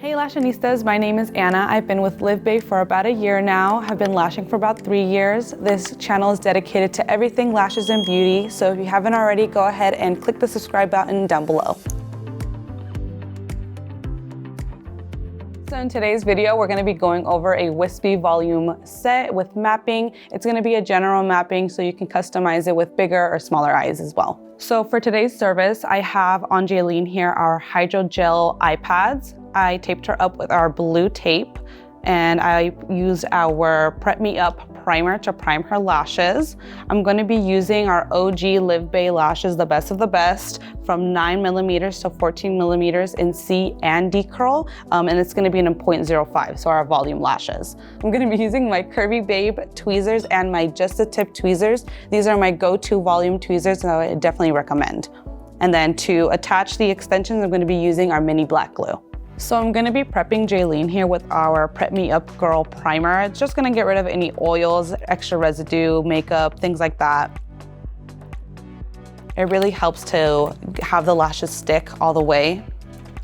Hey Lashinistas, my name is Anna. I've been with LivBay for about a year now. I've been lashing for about 3 years. This channel is dedicated to everything lashes and beauty, so if you haven't already, go ahead and click the subscribe button down below. So in today's video, we're gonna be going over a Wispy volume set with mapping. It's gonna be a general mapping, so you can customize it with bigger or smaller eyes as well. So for today's service, I have on Jaylene here our hydrogel eye pads. I taped her up with our blue tape, and I used our Prep Me Up primer to prime her lashes. I'm going to be using our OG LivBay lashes, the best of the best, from 9mm to 14mm in C and D curl, and it's going to be in a 0.05, so our volume lashes. I'm going to be using my Curvy Babe tweezers and my Just a Tip tweezers. These are my go-to volume tweezers, and I would definitely recommend. And then to attach the extensions, I'm going to be using our mini black glue. So I'm going to be prepping Jaylene here with our Prep Me Up Girl primer. It's just going to get rid of any oils, extra residue, makeup, things like that. It really helps to have the lashes stick all the way,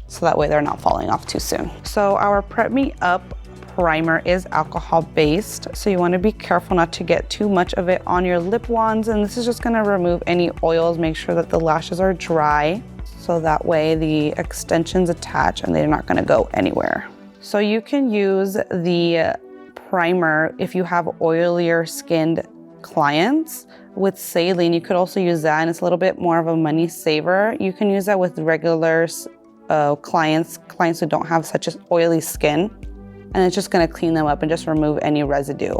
so that way they're not falling off too soon. So our Prep Me Up primer is alcohol based, so you want to be careful not to get too much of it on your lip wands, and this is just going to remove any oils, make sure that the lashes are dry. So that way the extensions attach and they're not going to go anywhere. So you can use the primer if you have oilier skinned clients. With saline, you could also use that, and it's a little bit more of a money saver. You can use that with regular clients who don't have such an oily skin, and it's just going to clean them up and just remove any residue.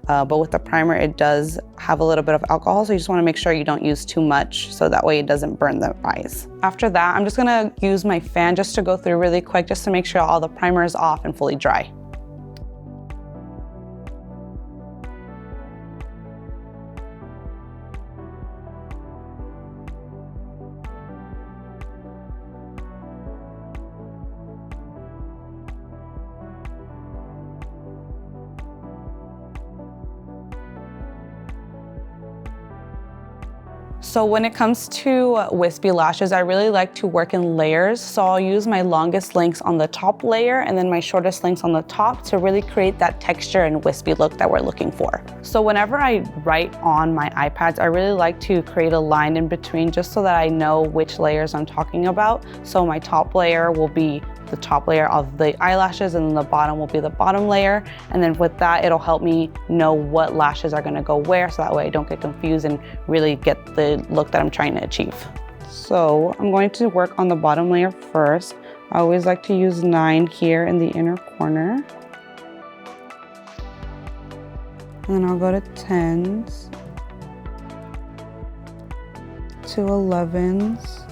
But with the primer, it does have a little bit of alcohol, so you just want to make sure you don't use too much, so that way it doesn't burn the eyes. After that, I'm just going to use my fan just to go through really quick, just to make sure all the primer is off and fully dry. So when it comes to wispy lashes, I really like to work in layers. So I'll use my longest links on the top layer and then my shortest links on the top to really create that texture and wispy look that we're looking for. So whenever I write on my iPads, I really like to create a line in between just so that I know which layers I'm talking about. So my top layer will be the top layer of the eyelashes, and then the bottom will be the bottom layer. And then with that, it'll help me know what lashes are gonna go where, so that way I don't get confused and really get the look that I'm trying to achieve. So I'm going to work on the bottom layer first. I always like to use 9 here in the inner corner. And then I'll go to 10s, to 11s,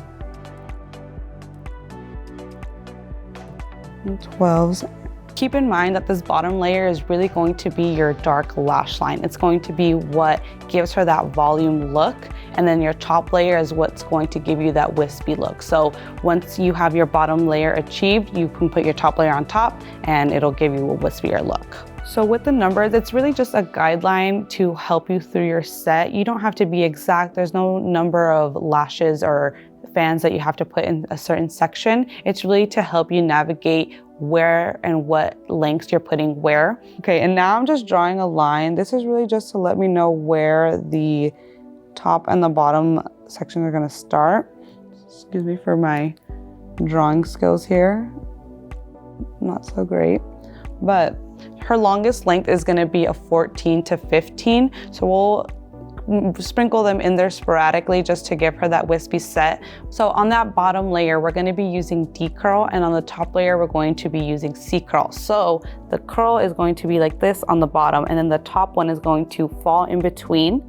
and 12s. Keep in mind that this bottom layer is really going to be your dark lash line. It's going to be what gives her that volume look, and then your top layer is what's going to give you that wispy look. So once you have your bottom layer achieved, you can put your top layer on top and it'll give you a wispier look. So with the numbers, it's really just a guideline to help you through your set. You don't have to be exact. There's no number of lashes or fans that you have to put in a certain section. It's really to help you navigate where and what lengths you're putting where. Okay, and now I'm just drawing a line. This is really just to let me know where the top and the bottom sections are gonna start. Excuse me for my drawing skills here. Not so great, but her longest length is gonna be a 14 to 15. So we'll sprinkle them in there sporadically just to give her that wispy set. So on that bottom layer, we're going to be using D curl, and on the top layer, we're going to be using C curl. So the curl is going to be like this on the bottom, and then the top one is going to fall in between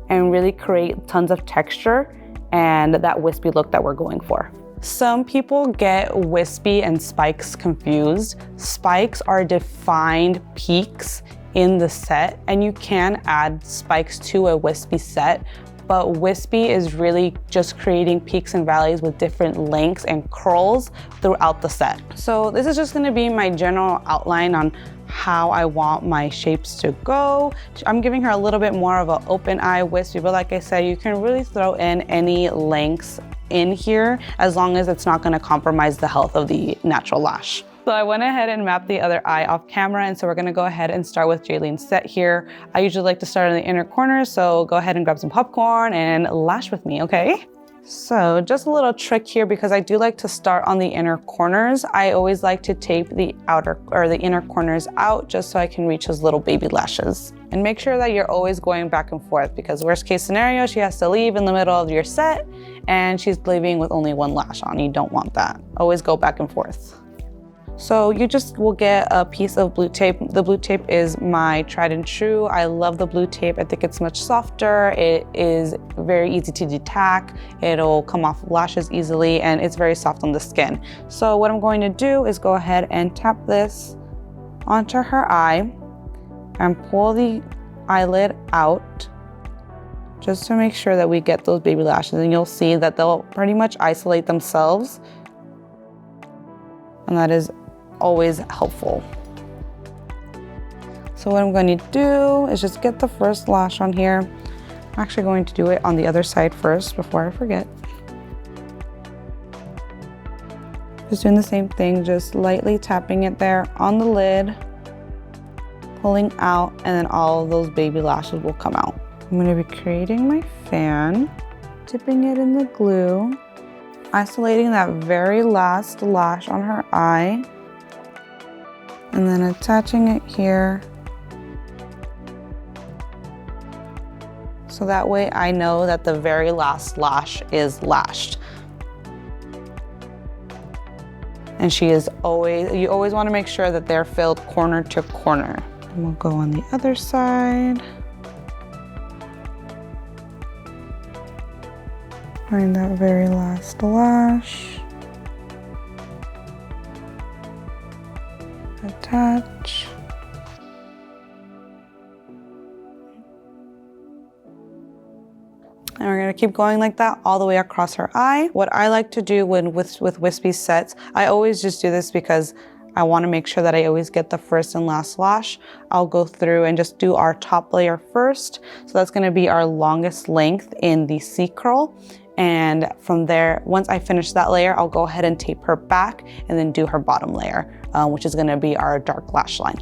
and really create tons of texture and that wispy look that we're going for. Some people get wispy and spikes confused. Spikes are defined peaks in the set, and you can add spikes to a wispy set, but wispy is really just creating peaks and valleys with different lengths and curls throughout the set. So this is just going to be my general outline on how I want my shapes to go. I'm giving her a little bit more of an open eye wispy, but like I said, you can really throw in any lengths in here as long as it's not going to compromise the health of the natural lash. So I went ahead and mapped the other eye off camera, and so we're gonna go ahead and start with Jaylene's set here. I usually like to start in the inner corner, so go ahead and grab some popcorn and lash with me, okay? So just a little trick here, because I do like to start on the inner corners. I always like to tape the outer or the inner corners out just so I can reach those little baby lashes. And make sure that you're always going back and forth, because worst case scenario, she has to leave in the middle of your set and she's leaving with only one lash on. You don't want that. Always go back and forth. So you just will get a piece of blue tape. The blue tape is my tried and true. I love the blue tape. I think it's much softer. It is very easy to detack. It'll come off lashes easily, and it's very soft on the skin. So what I'm going to do is go ahead and tap this onto her eye and pull the eyelid out just to make sure that we get those baby lashes. And you'll see that they'll pretty much isolate themselves. And that is always helpful. So what I'm going to do is just get the first lash on here. I'm actually going to do it on the other side first before I forget. Just doing the same thing, just lightly tapping it there on the lid, pulling out, and then all of those baby lashes will come out. I'm going to be creating my fan, dipping it in the glue, isolating that very last lash on her eye, and then attaching it here. So that way I know that the very last lash is lashed. And you always want to make sure that they're filled corner to corner. And we'll go on the other side. Find that very last lash. Attach. And we're gonna keep going like that all the way across her eye. What I like to do with Wispy sets, I always just do this because I wanna make sure that I always get the first and last lash. I'll go through and just do our top layer first. So that's gonna be our longest length in the C curl. And from there, once I finish that layer, I'll go ahead and tape her back and then do her bottom layer, which is gonna be our dark lash line.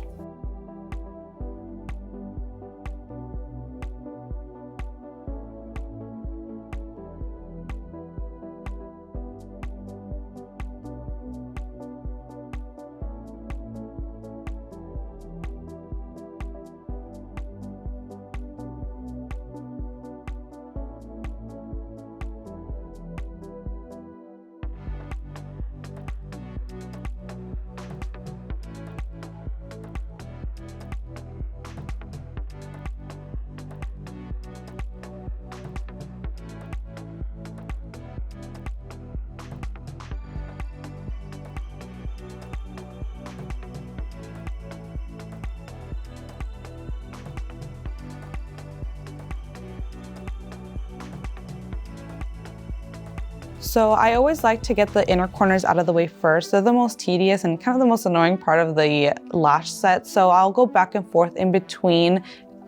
So I always like to get the inner corners out of the way first. They're the most tedious and kind of the most annoying part of the lash set. So I'll go back and forth in between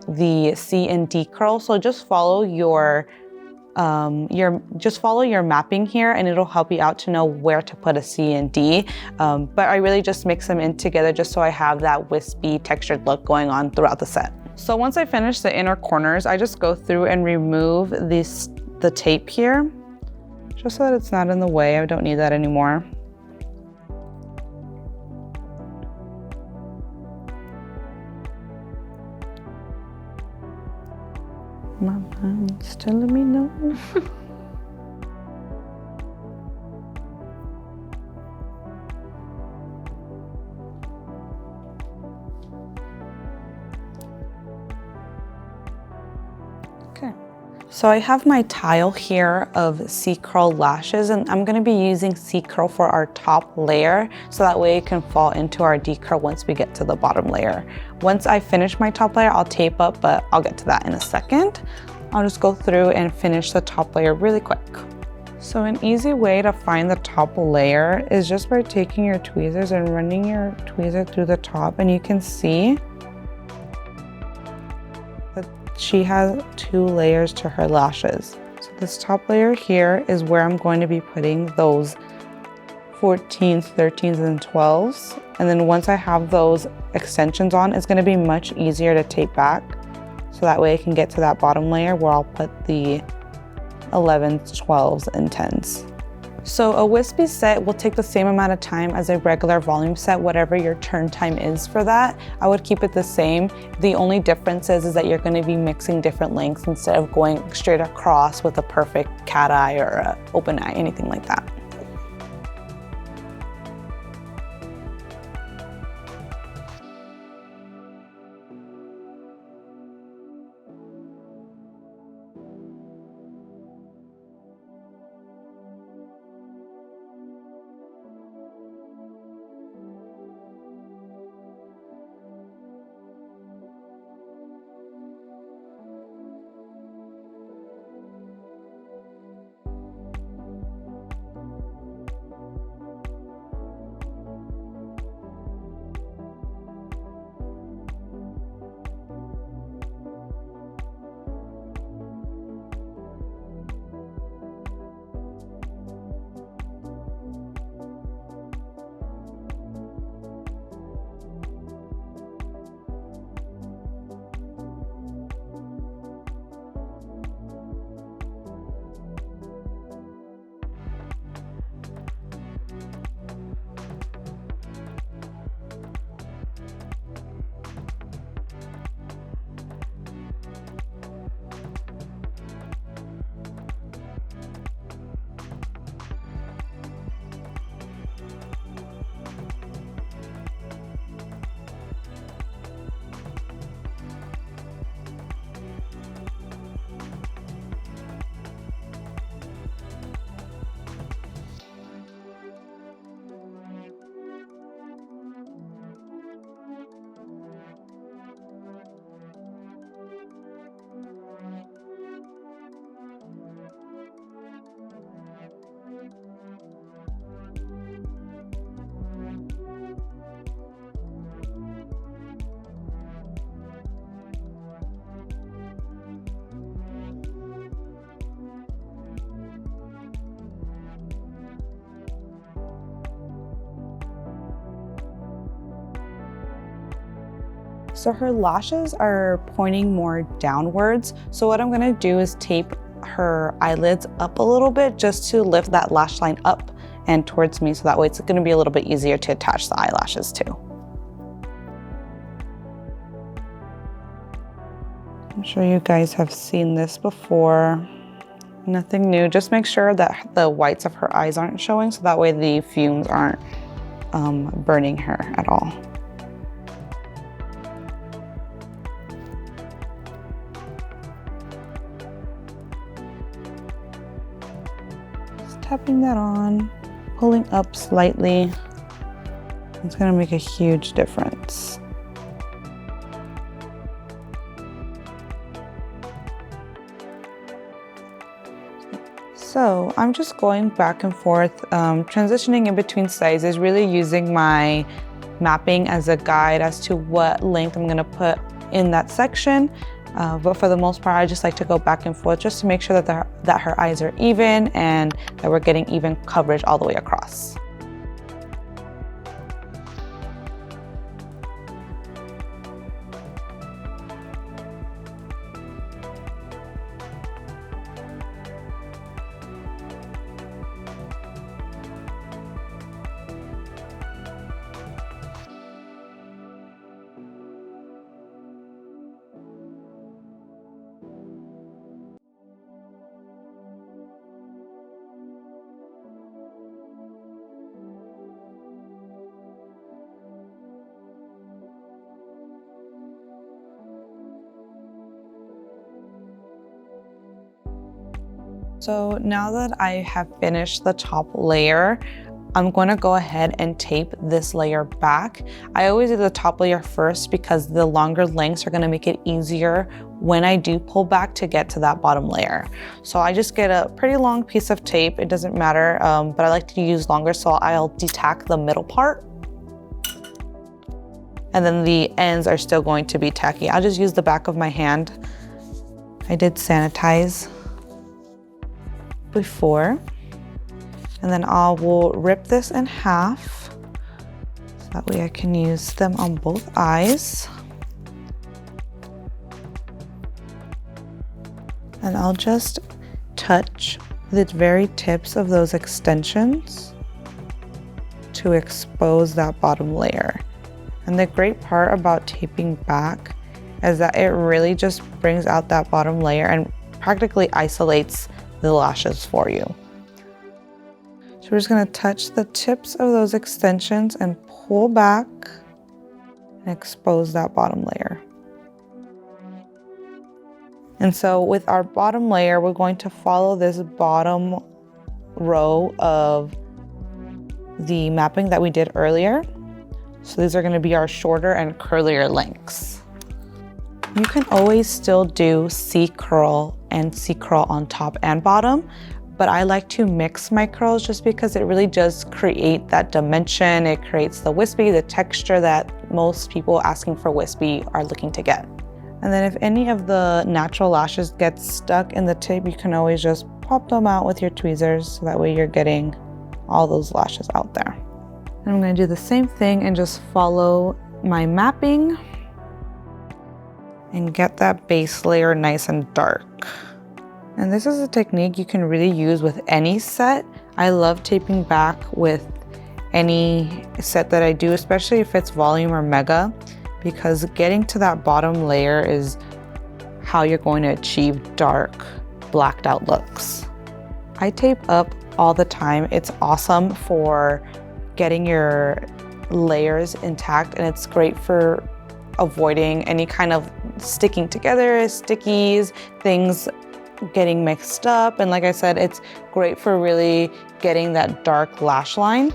the C and D curl. So just follow your mapping here, and it'll help you out to know where to put a C and D. But I really just mix them in together just so I have that wispy textured look going on throughout the set. So once I finish the inner corners, I just go through and remove the tape here, just so that it's not in the way. I don't need that anymore. My mind's telling me no. Okay. So I have my tile here of C curl lashes, and I'm gonna be using C curl for our top layer, so that way it can fall into our D curl once we get to the bottom layer. Once I finish my top layer, I'll tape up, but I'll get to that in a second. I'll just go through and finish the top layer really quick. So an easy way to find the top layer is just by taking your tweezers and running your tweezer through the top, and you can see she has 2 layers to her lashes. So this top layer here is where I'm going to be putting those 14s, 13s, and 12s. And then once I have those extensions on, it's gonna be much easier to tape back. So that way I can get to that bottom layer where I'll put the 11s, 12s, and 10s. So a wispy set will take the same amount of time as a regular volume set, whatever your turn time is for that. I would keep it the same. The only difference is that you're gonna be mixing different lengths instead of going straight across with a perfect cat eye or an open eye, anything like that. So her lashes are pointing more downwards. So what I'm gonna do is tape her eyelids up a little bit just to lift that lash line up and towards me, so that way it's gonna be a little bit easier to attach the eyelashes to. I'm sure you guys have seen this before. Nothing new, just make sure that the whites of her eyes aren't showing, so that way the fumes aren't burning her at all. Tapping that on, pulling up slightly. It's gonna make a huge difference. So I'm just going back and forth, transitioning in between sizes, really using my mapping as a guide as to what length I'm gonna put in that section. But for the most part, I just like to go back and forth just to make sure that her eyes are even and that we're getting even coverage all the way across. So now that I have finished the top layer, I'm going to go ahead and tape this layer back. I always do the top layer first because the longer lengths are going to make it easier when I do pull back to get to that bottom layer. So I just get a pretty long piece of tape, it doesn't matter, but I like to use longer, so I'll detack the middle part. And then the ends are still going to be tacky. I'll just use the back of my hand. I did sanitize before. And then I will rip this in half. So that way I can use them on both eyes. And I'll just touch the very tips of those extensions to expose that bottom layer. And the great part about taping back is that it really just brings out that bottom layer and practically isolates the lashes for you. So we're just gonna touch the tips of those extensions and pull back and expose that bottom layer. And so with our bottom layer, we're going to follow this bottom row of the mapping that we did earlier. So these are going to be our shorter and curlier lengths. You can always still do C curl and C curl on top and bottom, but I like to mix my curls just because it really does create that dimension. It creates the wispy, the texture that most people asking for wispy are looking to get. And then if any of the natural lashes get stuck in the tip, you can always just pop them out with your tweezers, so that way you're getting all those lashes out there. And I'm going to do the same thing and just follow my mapping and get that base layer nice and dark. And this is a technique you can really use with any set. I love taping back with any set that I do, especially if it's volume or mega, because getting to that bottom layer is how you're going to achieve dark, blacked out looks. I tape up all the time. It's awesome for getting your layers intact, and it's great for avoiding any kind of sticking together, stickies, things getting mixed up. And like I said, it's great for really getting that dark lash line.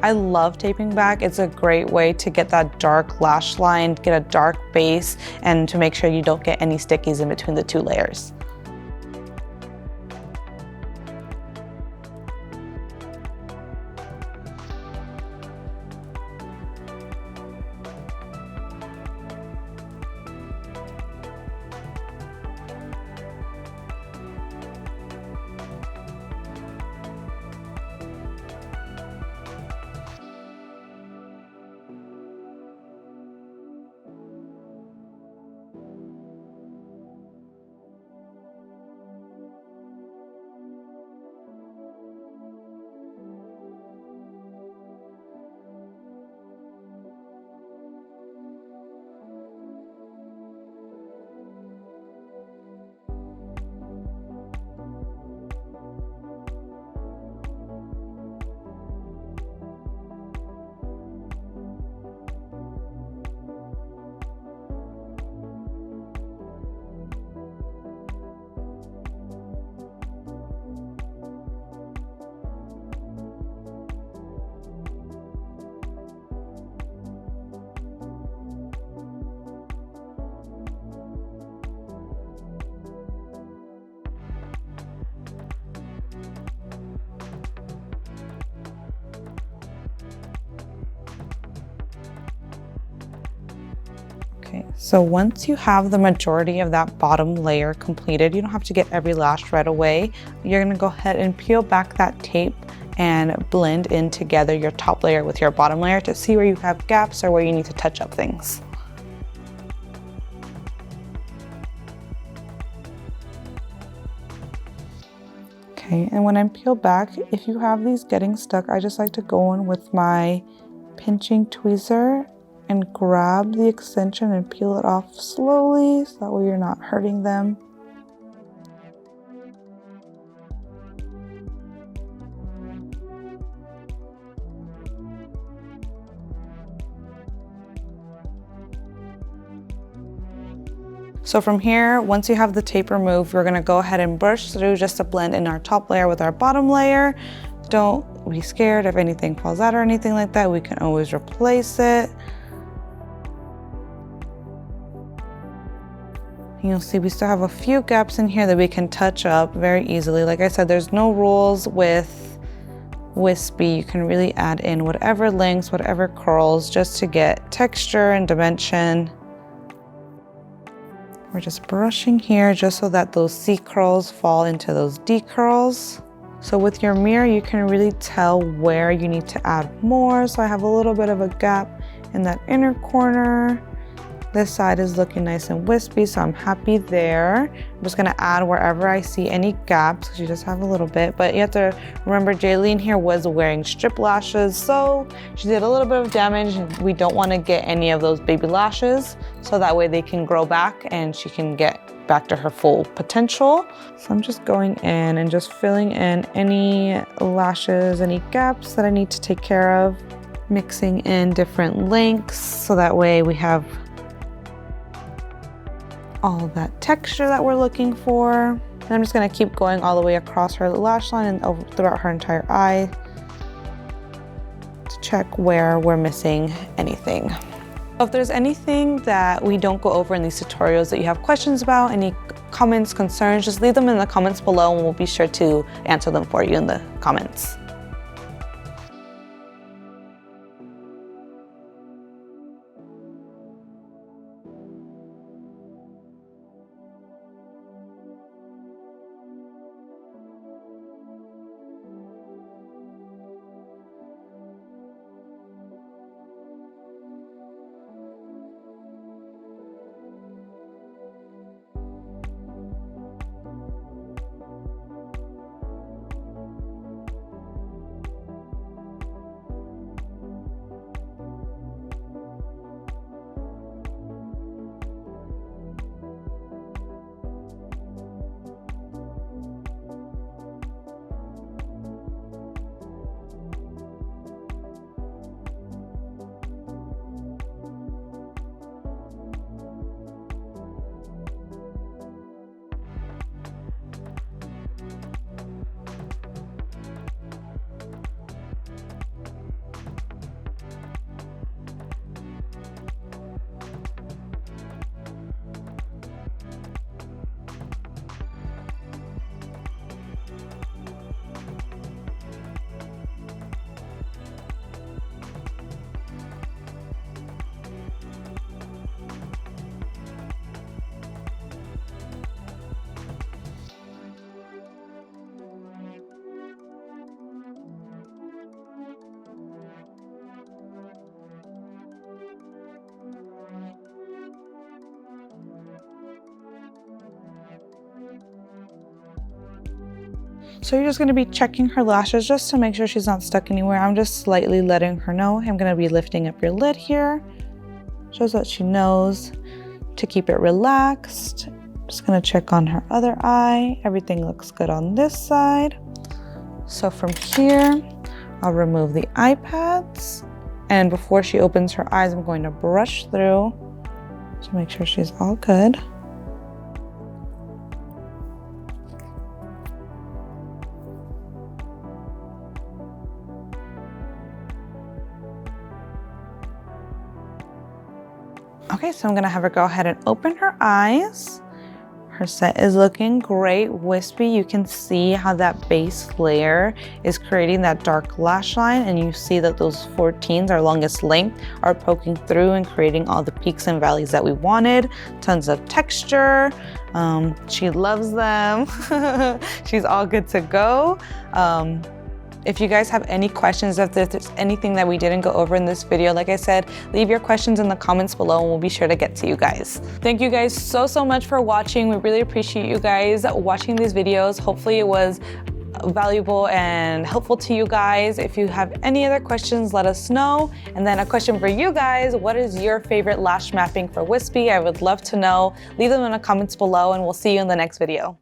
I love taping back. It's a great way to get that dark lash line, get a dark base, and to make sure you don't get any stickies in between the two layers. Okay, so once you have the majority of that bottom layer completed, you don't have to get every lash right away. You're gonna go ahead and peel back that tape and blend in together your top layer with your bottom layer to see where you have gaps or where you need to touch up things. Okay, and when I'm peeled back, if you have these getting stuck, I just like to go in with my pinching tweezer and grab the extension and peel it off slowly, so that way you're not hurting them. So from here, once you have the tape removed, we're gonna go ahead and brush through just to blend in our top layer with our bottom layer. Don't be scared if anything falls out or anything like that. We can always replace it. You'll see we still have a few gaps in here that we can touch up very easily. Like I said, there's no rules with Wispy. You can really add in whatever lengths, whatever curls, just to get texture and dimension. We're just brushing here just so that those C curls fall into those D curls. So with your mirror, you can really tell where you need to add more. So I have a little bit of a gap in that inner corner. This side is looking nice and wispy, so I'm happy there. I'm just gonna add wherever I see any gaps, because you just have a little bit. But you have to remember, Jaylene here was wearing strip lashes, so she did a little bit of damage, and we don't wanna get any of those baby lashes, so that way they can grow back and she can get back to her full potential. So I'm just going in and just filling in any lashes, any gaps that I need to take care of, mixing in different lengths, so that way we have all of that texture that we're looking for. And I'm just gonna keep going all the way across her lash line and over throughout her entire eye to check where we're missing anything. If there's anything that we don't go over in these tutorials that you have questions about, any comments, concerns, just leave them in the comments below and we'll be sure to answer them for you in the comments. So you're just gonna be checking her lashes just to make sure she's not stuck anywhere. I'm just slightly letting her know. I'm gonna be lifting up your lid here. Shows that she knows to keep it relaxed. Just gonna check on her other eye. Everything looks good on this side. So from here, I'll remove the eye pads. And before she opens her eyes, I'm going to brush through to make sure she's all good. Okay, so I'm gonna have her go ahead and open her eyes. Her set is looking great, wispy. You can see how that base layer is creating that dark lash line, and you see that those 14s, our longest length, are poking through and creating all the peaks and valleys that we wanted. Tons of texture. She loves them. She's all good to go. If you guys have any questions, if there's anything that we didn't go over in this video, like I said, leave your questions in the comments below and we'll be sure to get to you guys. Thank you guys so much for watching. We really appreciate you guys watching these videos. Hopefully it was valuable and helpful to you guys. If you have any other questions, let us know. And then a question for you guys, what is your favorite lash mapping for Wispy? I would love to know. Leave them in the comments below and we'll see you in the next video.